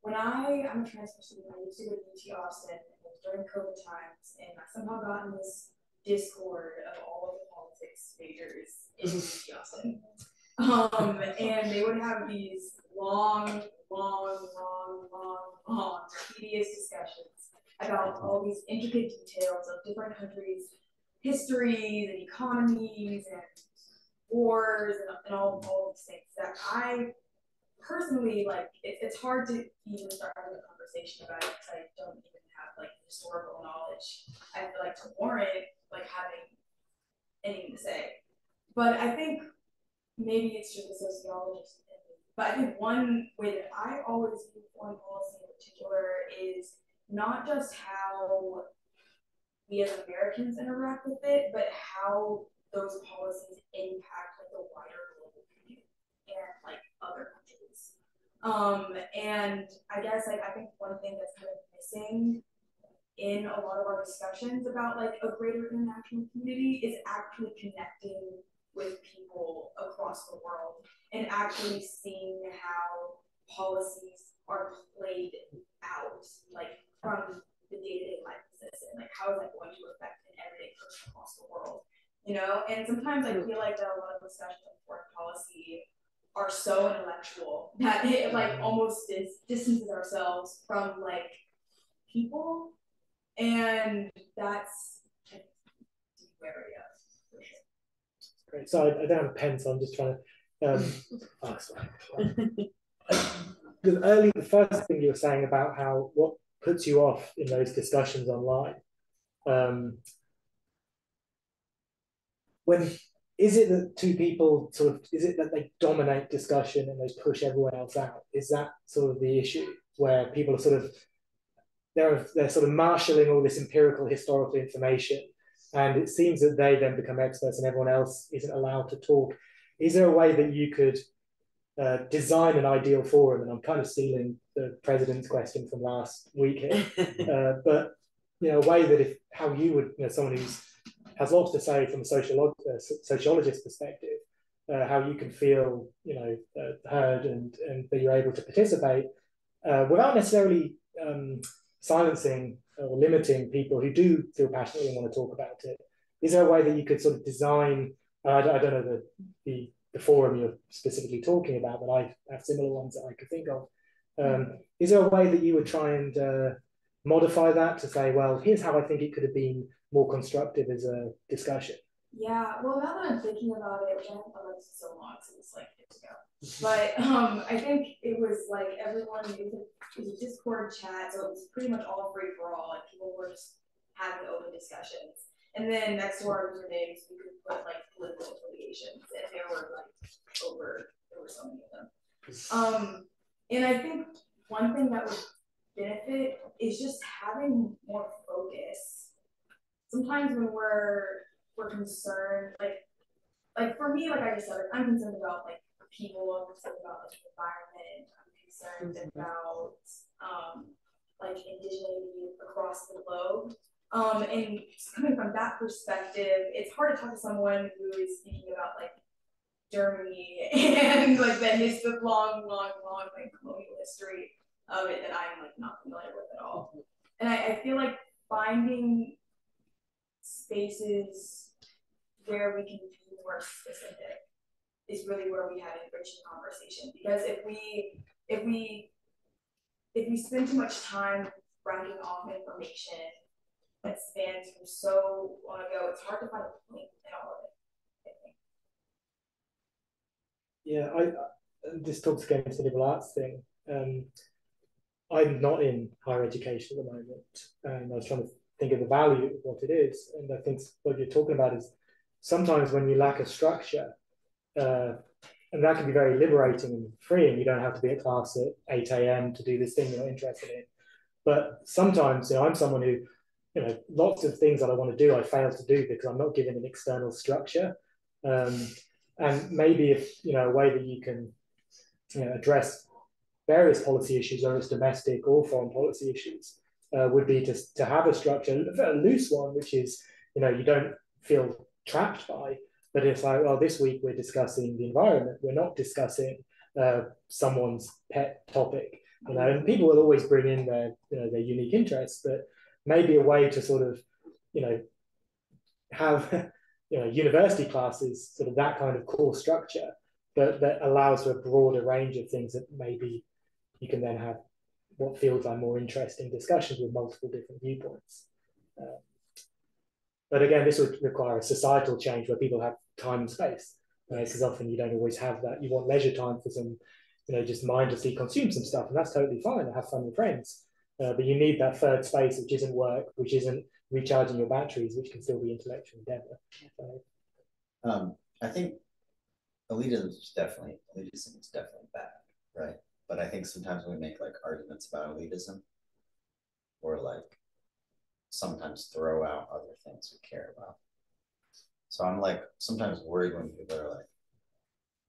Speaker 4: when I'm a transfer student, I used to go to UT Austin, and it was during COVID times, and I somehow got in this Discord of all of the politics majors in UT Austin. And they would have these long, tedious discussions about all these intricate details of different countries' histories and economies and wars and all these things that I personally it's hard to even start having a conversation about it because I don't even have historical knowledge. I feel to warrant having anything to say. But I think maybe it's just a sociologist in me. But I think one way that I always view foreign policy in particular is not just how we as Americans interact with it, but how those policies impact the wider global community and other countries. And I guess I think one thing that's kind of missing in a lot of our discussions about a greater international community is actually connecting with people across the world and actually seeing how policies are played out from the day-to-day life of citizen. How is that going to affect an everyday person across the world? And sometimes I feel that a lot of discussions on foreign policy are so intellectual that it almost distances ourselves from people, and that's wary of for sure.
Speaker 2: Great. So I don't have a pen, so I'm just trying to. Oh, sorry. The first thing you were saying about what puts you off in those discussions online. When is it that two people is it that they dominate discussion and they push everyone else out? Is that sort of the issue where people are they're sort of marshalling all this empirical historical information, and it seems that they then become experts and everyone else isn't allowed to talk? Is there a way that you could design an ideal forum? And I'm kind of stealing the president's question from last week here, but a way that how you would, someone who's has lots to say from a sociologist perspective, how you can feel, heard and that you're able to participate without necessarily silencing or limiting people who do feel passionately and want to talk about it? Is there a way that you could sort of design, I don't know the forum you're specifically talking about, but I have similar ones that I could think of. Is there a way that you would try and modify that to say, well, here's how I think it could have been more constructive as a discussion?
Speaker 4: Yeah, well, now that I'm thinking about it, which I haven't thought about this so long, so it's like years ago. But I think it was like everyone, it was a Discord chat, so it was pretty much all free for all, and people were just having open discussions. And then next to our usernames, we could put like political affiliations, and there were so many of them. And I think one thing that would benefit is just having more focus. Sometimes when we're concerned, like for me, like I just said, like, I'm concerned about like people, I'm concerned about like the environment, I'm concerned about like indigeneity across the globe. And coming from that perspective, it's hard to talk to someone who is speaking about like Germany and like the long like colonial history of it that I'm like not familiar with at all. And I feel like finding spaces where we can be more specific is really where we have enriching conversation. Because if we spend too much time rounding off information that spans from so long ago, it's hard to find a point in all of
Speaker 2: Yeah,
Speaker 4: it.
Speaker 2: this talks again to the liberal arts thing. I'm not in higher education at the moment, and I was trying to think of the value of what it is. And I think what you're talking about is sometimes when you lack a structure, and that can be very liberating and freeing. You don't have to be at class at 8 a.m. to do this thing you're not interested in. But sometimes, I'm someone who, lots of things that I want to do, I fail to do because I'm not given an external structure. And maybe if, a way that you can, address various policy issues, whether it's domestic or foreign policy issues, would be to have a structure, a loose one, which is, you don't feel trapped by, but it's like, well, this week we're discussing the environment. We're not discussing someone's pet topic, and people will always bring in their unique interests, but maybe a way to sort of, have, university classes, sort of that kind of core structure, but that allows for a broader range of things that maybe you can then have what feels like more interesting discussions with multiple different viewpoints. But again, this would require a societal change where people have time and space, because often you don't always have that. You want leisure time for some, just mindlessly consume some stuff, and that's totally fine and have fun with friends. But you need that third space, which isn't work, which isn't recharging your batteries, which can still be intellectual endeavor.
Speaker 1: I think elitism is definitely bad, right? But I think sometimes we make like arguments about elitism, or like sometimes throw out other things we care about. So I'm like sometimes worried when people are like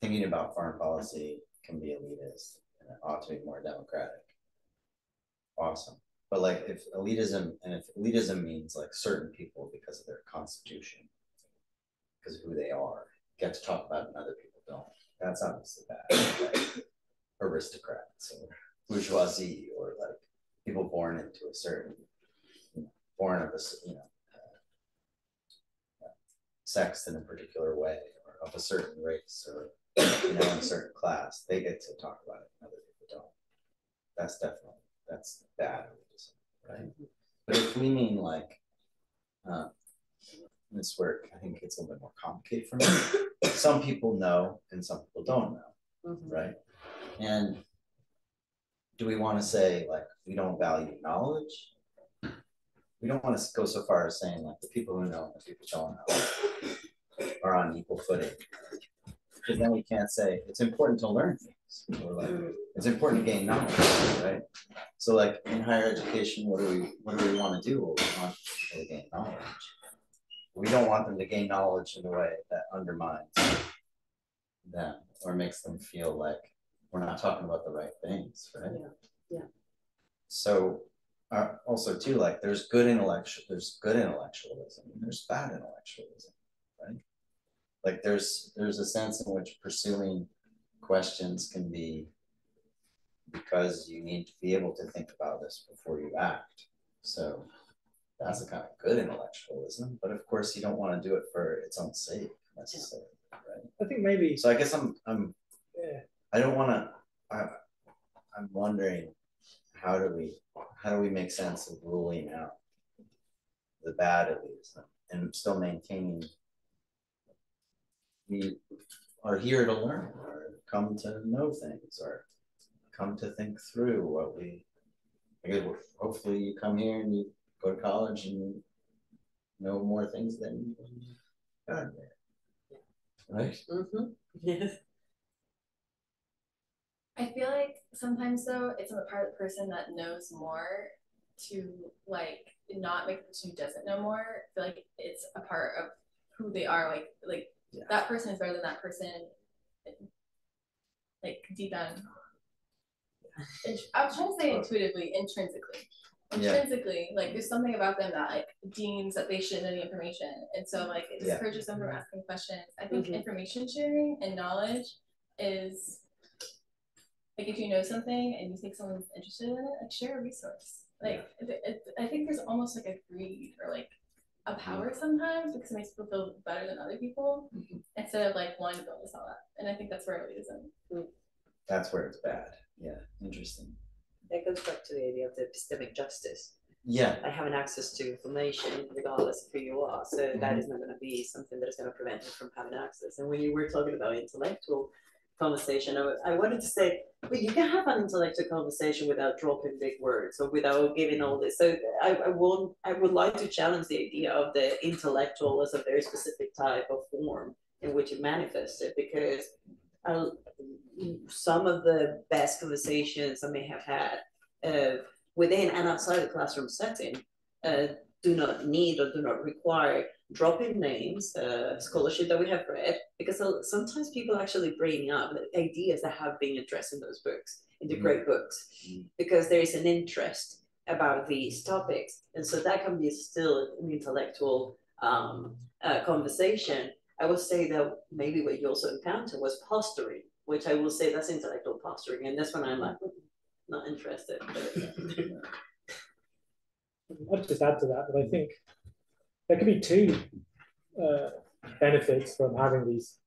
Speaker 1: thinking about foreign policy can be elitist and it ought to be more democratic. Awesome. But like if elitism means like certain people because of their constitution, because of who they are, get to talk about it and other people don't, that's obviously bad. Like aristocrats or bourgeoisie, or like people born into a certain, born of a, sex in a particular way, or of a certain race, or in a certain class, they get to talk about it and other people don't. That's bad, right? But if we mean like, this where I think it's a little bit more complicated for me. Some people know and some people don't know, right? And do we want to say like we don't value knowledge? We don't want to go so far as saying like the people who know and the people who don't know are on equal footing, because then we can't say it's important to learn things, or like it's important to gain knowledge, right? So like in higher education, what do we want to do? Well, we want people to gain knowledge. We don't want them to gain knowledge in a way that undermines them or makes them feel like we're not talking about the right things, right?
Speaker 5: Yeah.
Speaker 1: So also too, like there's good intellectualism and there's bad intellectualism, right? Like there's a sense in which pursuing questions can be because you need to be able to think about this before you act. So that's a kind of good intellectualism, but of course you don't want to do it for its own sake necessarily, right?
Speaker 2: I think maybe.
Speaker 1: So I guess I don't want to. I'm wondering how do we make sense of ruling out the bad elitism and still maintaining we are here to learn or come to know things or come to think through what we. Hopefully you come here and you go to college and you know more things than you got there, right?
Speaker 5: Mm-hmm. Yes.
Speaker 3: I feel like sometimes though it's on the part of the person that knows more to like not make the person who doesn't know more feel like it's a part of who they are. Like yeah. That person is better than that person. Like deep down. I was trying to say intuitively, intrinsically. Intrinsically, like there's something about them that like deems that they should know the information, and so like it discourages them from asking questions. I think information sharing and knowledge is like if you know something and you think someone's interested in it, like share a resource. Like I think there's almost like a greed or like a power sometimes because it makes people feel better than other people instead of like wanting to build this all up. And I think that's where elitism.
Speaker 1: That's where it's bad. Yeah, interesting.
Speaker 5: That goes back to the idea of the epistemic justice.
Speaker 1: Yeah.
Speaker 5: I have an access to information regardless of who you are. So that is not going to be something that is going to prevent you from having access. And when you were talking about intellectual conversation, I wanted to say, but you can have an intellectual conversation without dropping big words or without giving all this. So I would like to challenge the idea of the intellectual as a very specific type of form in which it manifests it, because some of the best conversations I may have had within and outside the classroom setting do not need or do not require dropping names, scholarship that we have read, because sometimes people actually bring up ideas that have been addressed in those books, in the great books, because there is an interest about these topics. And so that can be still an intellectual conversation. I would say that maybe what you also encountered was posturing, which I will say that's intellectual posturing. And that's when I'm like, not interested.
Speaker 2: I'll just add to that, but I think there could be two benefits from having these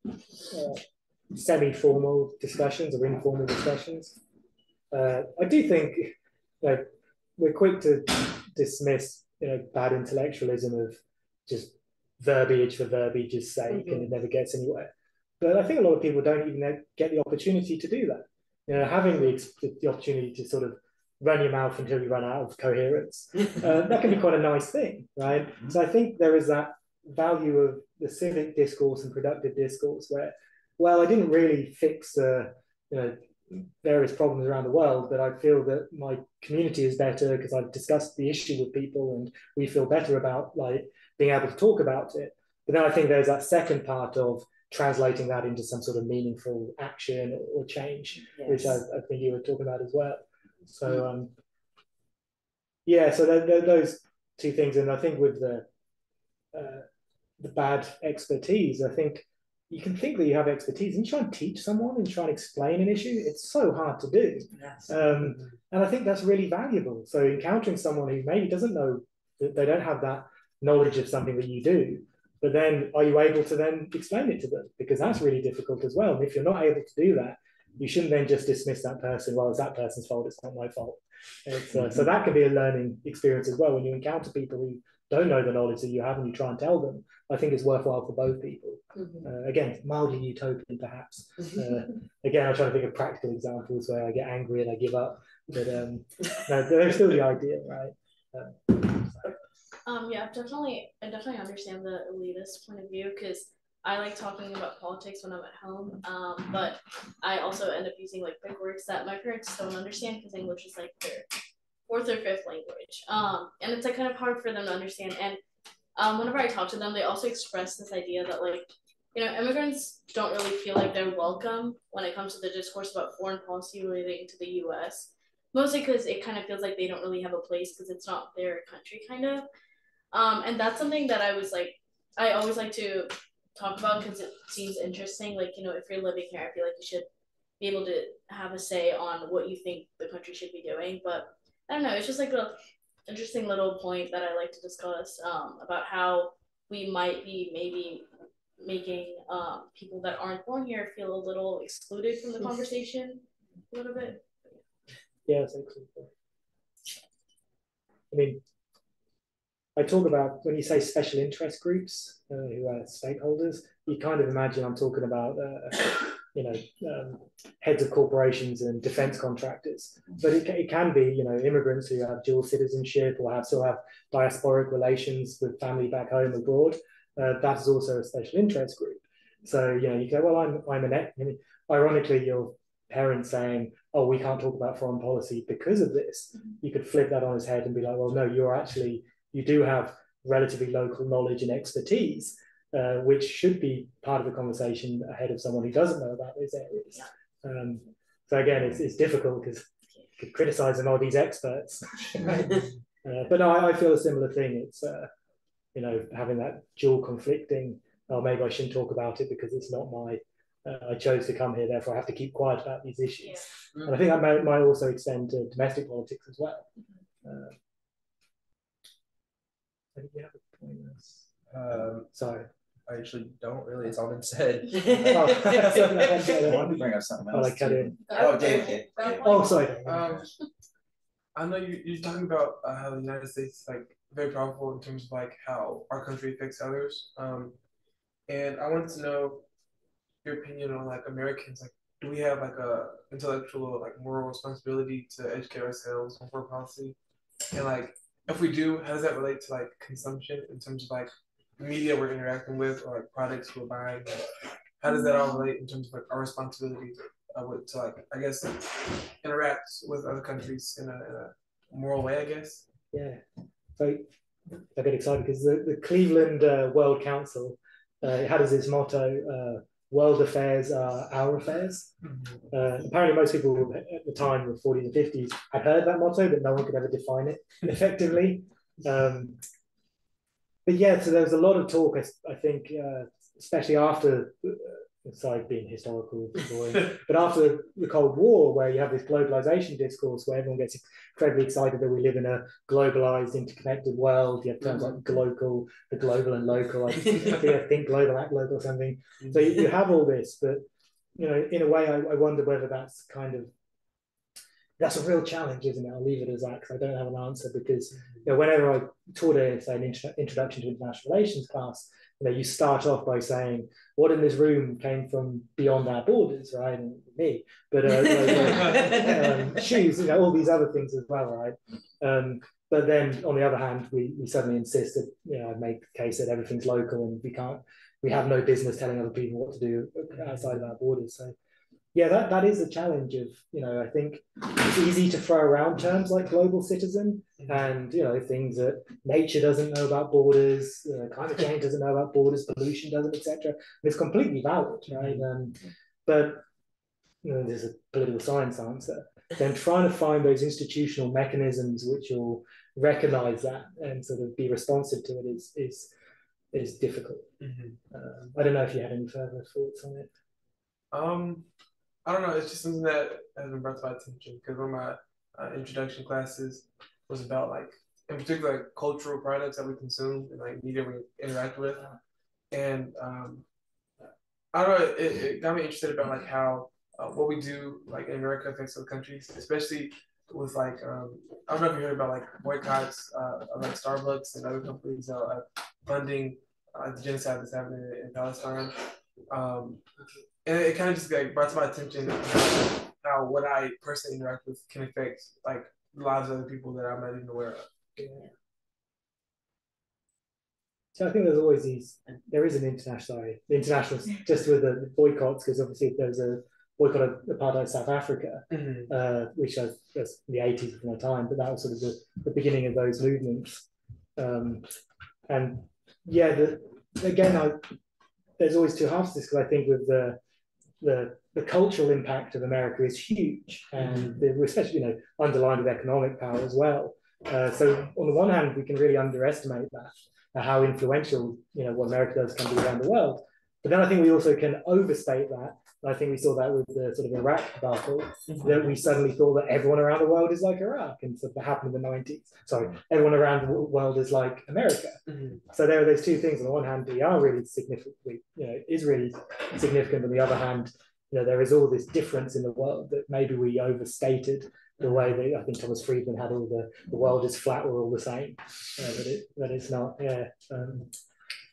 Speaker 2: semi-formal discussions or informal discussions. I do think we're quick to dismiss bad intellectualism of just verbiage for verbiage's sake and it never gets anywhere. But I think a lot of people don't even get the opportunity to do that. Having the opportunity to sort of run your mouth until you run out of coherence, that can be quite a nice thing, right? So I think there is that value of the civic discourse and productive discourse where, well, I didn't really fix various problems around the world, but I feel that my community is better because I've discussed the issue with people and we feel better about like being able to talk about it. But then I think there's that second part of translating that into some sort of meaningful action or change, which I think you were talking about as well. So so those two things, and I think with the bad expertise, I think you can think that you have expertise and you try and teach someone and try and explain an issue. It's so hard to do, and I think that's really valuable. So encountering someone who maybe doesn't know, that they don't have that knowledge of something that you do, but then are you able to then explain it to them? Because that's really difficult as well. And if you're not able to do that, you shouldn't then just dismiss that person. Well, it's that person's fault. It's not my fault. So that can be a learning experience as well. When you encounter people who don't know the knowledge that you have and you try and tell them, I think it's worthwhile for both people. Again, mildly utopian perhaps. Again, I try to think of practical examples where I get angry and I give up. But no, there's still the idea, right?
Speaker 6: Yeah, I definitely understand the elitist point of view because I like talking about politics when I'm at home, but I also end up using like big words that my parents don't understand because English is like their fourth or fifth language, and it's like kind of hard for them to understand. And whenever I talk to them, they also express this idea that like immigrants don't really feel like they're welcome when it comes to the discourse about foreign policy relating to the U.S. Mostly because it kind of feels like they don't really have a place because it's not their country, kind of. And that's something that I always like to talk about because it seems interesting. Like, if you're living here, I feel like you should be able to have a say on what you think the country should be doing. But I don't know, it's just like a interesting little point that I like to discuss about how we might be maybe making people that aren't born here feel a little excluded from the conversation a little bit.
Speaker 2: Yeah, that's excellent. I mean, I talk about when you say special interest groups who are stakeholders, you kind of imagine I'm talking about heads of corporations and defense contractors, but it can be immigrants who have dual citizenship or still have diasporic relations with family back home abroad. That is also a special interest group. So you go, well, ironically, your parents saying, oh, we can't talk about foreign policy because of this. You could flip that on his head and be like, well, no, you do have relatively local knowledge and expertise, which should be part of the conversation ahead of someone who doesn't know about those areas. So again, it's difficult because you could criticize them, all these experts. But no, I feel a similar thing. It's having that dual conflicting, oh, maybe I shouldn't talk about it because it's not I chose to come here, therefore I have to keep quiet about these issues. Yeah. And I think that might also extend to domestic politics as well. I think you have a point. Sorry.
Speaker 7: I actually don't really. It's all been said.
Speaker 1: I want to bring up something else.
Speaker 2: David. Oh, sorry.
Speaker 7: I know you're talking about how the United States is like very powerful in terms of like how our country affects others. And I wanted to know your opinion on like Americans. Like, do we have like a intellectual like moral responsibility to educate ourselves on foreign policy? And like, if we do, how does that relate to like consumption in terms of like media we're interacting with or like products we're buying? Like, how does that all relate in terms of like our responsibility to like, I guess, interact with other countries in a moral way, I guess?
Speaker 2: Yeah. So I get excited because the Cleveland World Council had as its motto, world affairs are our affairs. Apparently most people at the time, the 40s and 50s, had heard that motto, but no one could ever define it effectively. But yeah, so there was a lot of talk, I think, especially after, sorry, being historical, but after the Cold War, where you have this globalization discourse where everyone gets incredibly excited that we live in a globalized, interconnected world. You have terms like global, the global and local. I think global, act local, or something. So you have all this, but in a way, I wonder whether that's a real challenge, isn't it? I'll leave it as that because I don't have an answer. Because whenever I taught an introduction to international relations class, you start off by saying, what in this room came from beyond our borders, right? And me, but shoes, all these other things as well, right? But then on the other hand, we suddenly insist that, I make the case that everything's local and we have no business telling other people what to do outside of our borders. So yeah, that is a challenge of, I think it's easy to throw around terms like global citizen and, things that nature doesn't know about borders, climate change doesn't know about borders, pollution doesn't, etc. It's completely valid, right? But, there's a political science answer. Then trying to find those institutional mechanisms which will recognize that and sort of be responsive to it is difficult. I don't know if you had any further thoughts on it.
Speaker 7: I don't know. It's just something that has been brought to my attention because one of my introduction classes was about like, in particular, like cultural products that we consume and like media we interact with, and I don't know. It got me interested about like how what we do like in America affects other countries, especially with like I don't know if you heard about like boycotts of like Starbucks and other companies funding the genocide that's happening in Palestine. And it kind of just like brought to my attention how what I personally interact with can affect like the lives of other people that I'm not even aware of.
Speaker 2: Yeah. So I think there is an international, just with the boycotts, because obviously there was a boycott of apartheid South Africa, which was the 80s of my time, but that was sort of the beginning of those movements. And yeah, there's always two halves to this, because I think with the cultural impact of America is huge, and especially underlined with economic power as well. So on the one hand, we can really underestimate that, how influential what America does can be around the world. But then I think we also can overstate that I think we saw that with the sort of Iraq battle, that we suddenly thought that everyone around the world is like Iraq, and so that happened in the 90s. Sorry, everyone around the world is like America. So there are those two things. On the one hand, they are really significant, is really significant. On the other hand, there is all this difference in the world that maybe we overstated the way that I think Thomas Friedman had all the world is flat, we're all the same, but it's not. And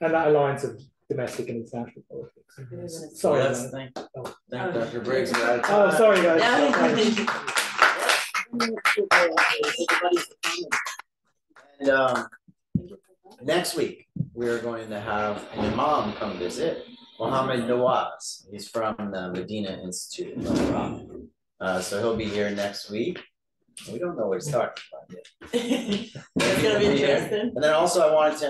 Speaker 2: that alliance of domestic and international politics. Sorry,
Speaker 1: let's thank Dr. Briggs.
Speaker 2: Oh, sorry, guys.
Speaker 1: And next week we're going to have an imam come visit, Mohammed Nawaz. He's from the Medina Institute of Prophet. So he'll be here next week. We don't know what he's talking about yet.
Speaker 5: It's gonna be interesting.
Speaker 1: And then also I wanted to